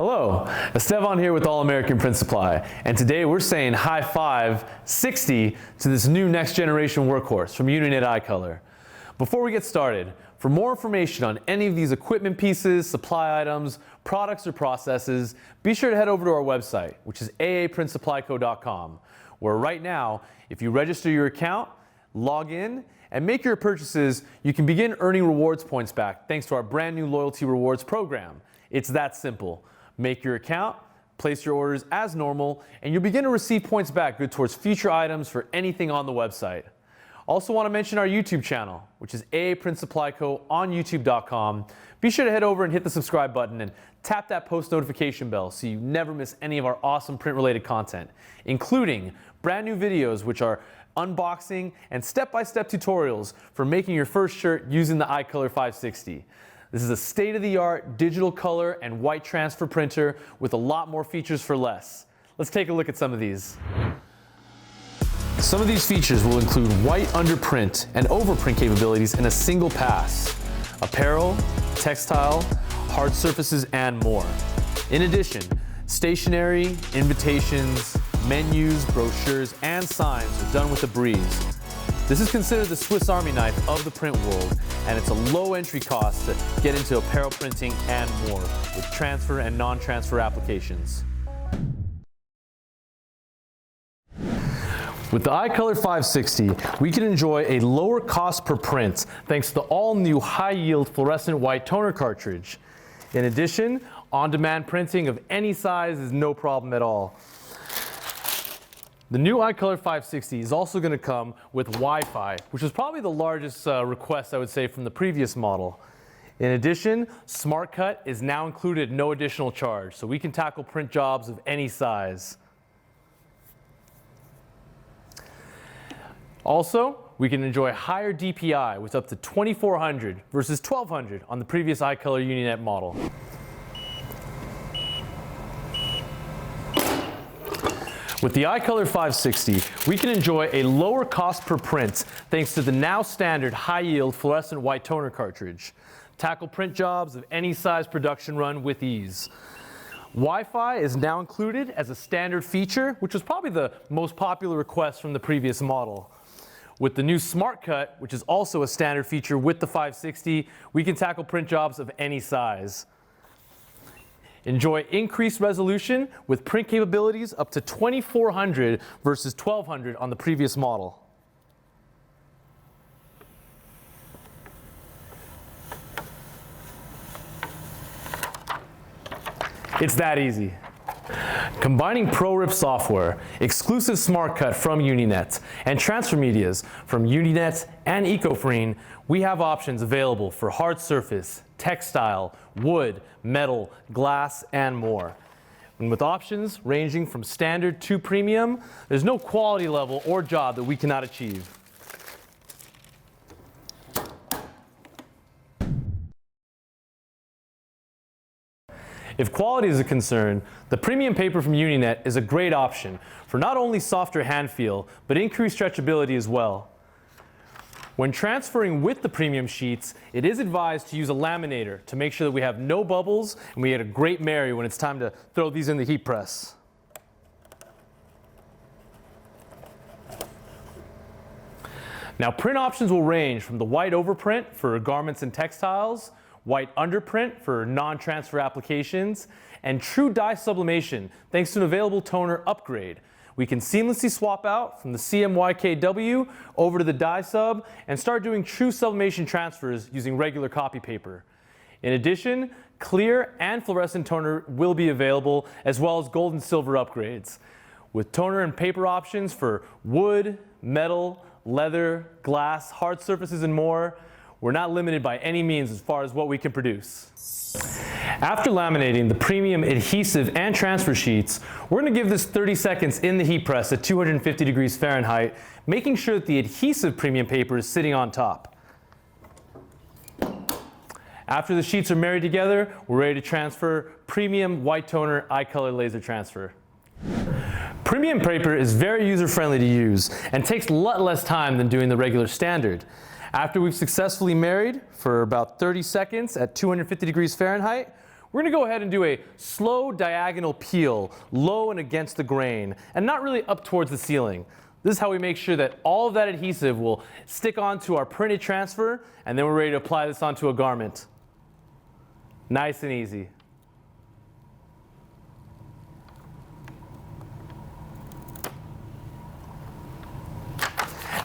Hello, Esteban here with All American Print Supply, and today we're saying high five 60 to this new next generation workhorse from Uninet iColor. Before we get started, for more information on any of these equipment pieces, supply items, products, or processes, be sure to head over to our website, which is aaprintsupplyco.com, where right now, if you register your account, log in, and make your purchases, you can begin earning rewards points back thanks to our brand new loyalty rewards program. It's that simple. Make your account, place your orders as normal, and you'll begin to receive points back good towards future items for anything on the website. Also want to mention our YouTube channel, which is AA Print Supply Co. on youtube.com. Be sure to head over and hit the subscribe button and tap that post notification bell so you never miss any of our awesome print-related content, including brand new videos which are unboxing and step-by-step tutorials for making your first shirt using the iColor 560. This is a state-of-the-art digital color and white transfer printer with a lot more features for less. Let's take a look at some of these. Some of these features will include white underprint and overprint capabilities in a single pass, apparel, textile, hard surfaces, and more. In addition, stationery, invitations, menus, brochures, and signs are done with a breeze. This is considered the Swiss Army knife of the print world, and it's a low entry cost to get into apparel printing and more with transfer and non-transfer applications. With the iColor 560, we can enjoy a lower cost per print thanks to the all-new high-yield fluorescent white toner cartridge. In addition, on-demand printing of any size is no problem at all. The new iColor 560 is also going to come with Wi-Fi, which is probably the largest request, I would say, from the previous model. In addition, Smart Cut is now included at no additional charge, so we can tackle print jobs of any size. Also, we can enjoy higher DPI with up to 2400 versus 1200 on the previous iColor Uninet model. With the iColor 560, we can enjoy a lower cost per print thanks to the now standard high-yield fluorescent white toner cartridge. Tackle print jobs of any size production run with ease. Wi-Fi is now included as a standard feature, which was probably the most popular request from the previous model. With the new Smart Cut, which is also a standard feature with the 560, we can tackle print jobs of any size. Enjoy increased resolution with print capabilities up to 2400 versus 1200 on the previous model. It's that easy. Combining ProRip software, exclusive Smart Cut from Uninet, and transfer medias from Uninet and EcoFreen, we have options available for hard surface, textile, wood, metal, glass, and more. And with options ranging from standard to premium, there's no quality level or job that we cannot achieve. If quality is a concern, the premium paper from Uninet is a great option for not only softer hand feel, but increased stretchability as well. When transferring with the premium sheets, it is advised to use a laminator to make sure that we have no bubbles and we get a great marry when it's time to throw these in the heat press. Now, print options will range from the white overprint for garments and textiles, white underprint for non-transfer applications, and true dye sublimation thanks to an available toner upgrade. We can seamlessly swap out from the CMYK over to the dye sub and start doing true sublimation transfers using regular copy paper. In addition, clear and fluorescent toner will be available, as well as gold and silver upgrades. With toner and paper options for wood, metal, leather, glass, hard surfaces, and more, we're not limited by any means as far as what we can produce. After laminating the premium adhesive and transfer sheets, we're going to give this 30 seconds in the heat press at 250 degrees Fahrenheit, making sure that the adhesive premium paper is sitting on top. After the sheets are married together, we're ready to transfer premium white toner iColor laser transfer. Premium paper is very user-friendly to use and takes a lot less time than doing the regular standard. After we've successfully married for about 30 seconds at 250 degrees Fahrenheit, we're going to go ahead and do a slow diagonal peel, low and against the grain, and not really up towards the ceiling. This is how we make sure that all of that adhesive will stick onto our printed transfer, and then we're ready to apply this onto a garment. Nice and easy.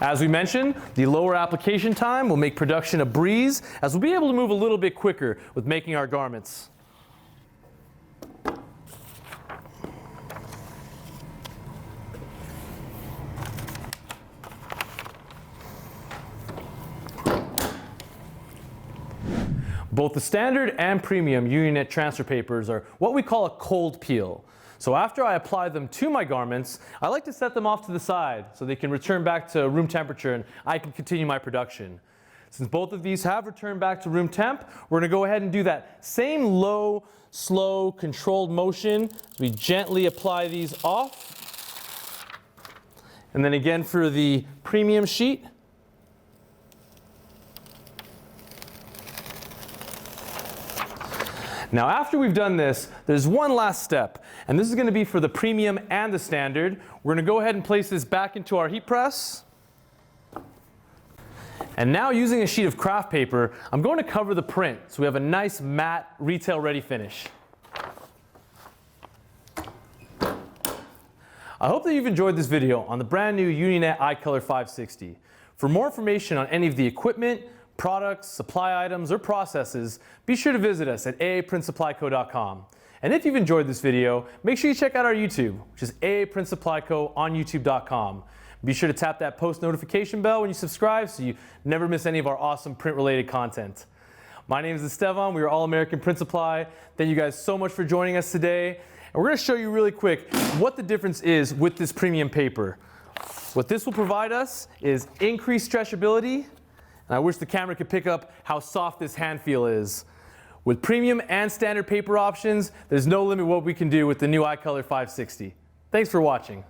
As we mentioned, the lower application time will make production a breeze, as we'll be able to move a little bit quicker with making our garments. Both the standard and premium Uninet transfer papers are what we call a cold peel. So after I apply them to my garments, I like to set them off to the side so they can return back to room temperature and I can continue my production. Since both of these have returned back to room temp, we're going to go ahead and do that same low, slow, controlled motion as we gently apply these off. And then again for the premium sheet. Now after we've done this, there's one last step, and this is going to be for the premium and the standard. We're going to go ahead and place this back into our heat press. And now using a sheet of craft paper, I'm going to cover the print so we have a nice matte retail ready finish. I hope that you've enjoyed this video on the brand new Uninet iColor 560. For more information on any of the equipment, products, supply items, or processes, be sure to visit us at aaprintsupplyco.com. And if you've enjoyed this video, make sure you check out our YouTube, which is aaprintsupplyco on youtube.com. Be sure to tap that post notification bell when you subscribe so you never miss any of our awesome print-related content. My name is Esteban. We are All American Print Supply. Thank you guys so much for joining us today. And we're going to show you really quick what the difference is with this premium paper. What this will provide us is increased stretchability. And I wish the camera could pick up how soft this hand feel is. With premium and standard paper options, there's no limit what we can do with the new iColor 560. Thanks for watching.